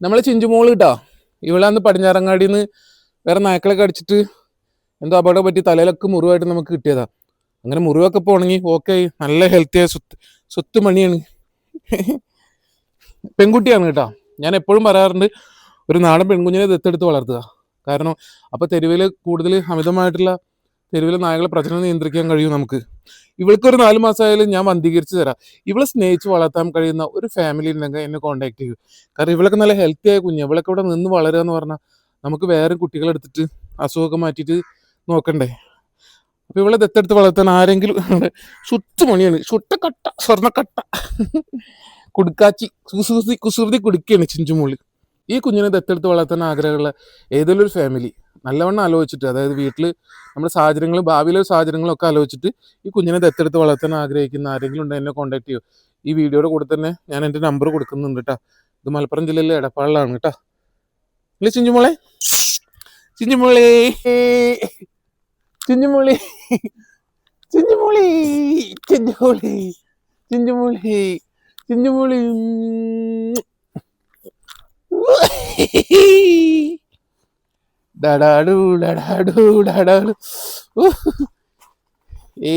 നമ്മളെ ചിഞ്ചുമോള് കിട്ടാ, ഇവളന്ന് പടിഞ്ഞാറങ്ങാടിന്ന് വേറെ നായ്ക്കളൊക്കെ അടിച്ചിട്ട് എന്തോ അപകടം പറ്റി തലയിലൊക്കെ മുറിവായിട്ട് നമുക്ക് കിട്ടിയതാ. അങ്ങനെ മുറിവൊക്കെ ഇപ്പോൾ ഉണങ്ങി ഓക്കെ, നല്ല ഹെൽത്തിയായ സ്വത്ത് മണിയാണ്. പെൺകുട്ടിയാണ് കേട്ടോ. ഞാൻ എപ്പോഴും പറയാറുണ്ട് ഒരു നാടൻ പെൺകുഞ്ഞിനെ ദത്തെടുത്ത് വളർത്തുക. കാരണം അപ്പോൾ തെരുവിൽ കൂടുതൽ അമിതമായിട്ടുള്ള തെരുവിലെ നായകളെ പ്രചരണം നിയന്ത്രിക്കാൻ കഴിയും നമുക്ക്. ഇവൾക്കൊരു 4 മാസമായാലും ഞാൻ വന്ധീകരിച്ച് തരാം. ഇവളെ സ്നേഹിച്ച് വളർത്താൻ കഴിയുന്ന ഒരു ഫാമിലി ഉണ്ടെങ്കിൽ എന്നെ കോൺടാക്ട് ചെയ്യൂ. കാരണം ഇവളൊക്കെ നല്ല ഹെൽത്തി ആയ കുഞ്ഞ്, ഇവളൊക്കെ ഇവിടെ നിന്ന് വളരുക എന്ന് പറഞ്ഞാൽ നമുക്ക് വേറെ കുട്ടികളെടുത്തിട്ട് അസുഖമൊക്കെ മാറ്റിയിട്ട് നോക്കണ്ടേ. അപ്പോൾ ഇവളെ ദത്തെടുത്ത് വളർത്താൻ ആരെങ്കിലും മണിയാണ്, ചുട്ടക്കട്ട സ്വർണ്ണക്കട്ട കുടുക്കാച്ചി കുസൃതി കുടുക്കുകയാണ് ചിഞ്ചുമോളി. ഈ കുഞ്ഞിനെ ദത്തെടുത്ത് വളർത്താൻ ആഗ്രഹമുള്ള ഏതെങ്കിലും ഒരു ഫാമിലി നല്ലവണ്ണം ആലോചിച്ചിട്ട്, അതായത് വീട്ടിൽ നമ്മുടെ സാഹചര്യങ്ങളും ഭാവിയിലെ സാഹചര്യങ്ങളും ഒക്കെ ആലോചിച്ചിട്ട് ഈ കുഞ്ഞിനെ ദത്തെടുത്ത് വളർത്താൻ ആഗ്രഹിക്കുന്ന ആരെങ്കിലും ഉണ്ടെങ്കിൽ എന്നെ കോൺടാക്ട് ചെയ്യും. ഈ വീഡിയോയുടെ കൂടെ തന്നെ ഞാൻ എൻ്റെ നമ്പർ കൊടുക്കുന്നുണ്ട് കേട്ടോ. ഇത് മലപ്പുറം ജില്ലയിലെ എടപ്പാളിലാണ് കേട്ടോ. ഇല്ല ചിഞ്ചുമോളെ, ചിഞ്ചുമോളെ, ചിഞ്ചുമോളി, ചിഞ്ചുമോളി, ചിഞ്ചുമോളി, ചിഞ്ചുമോളി, ചിഞ്ചുമോളി. ഡാഡാഡു ഡാഡാഡു ഡാഡാഡു. ഏ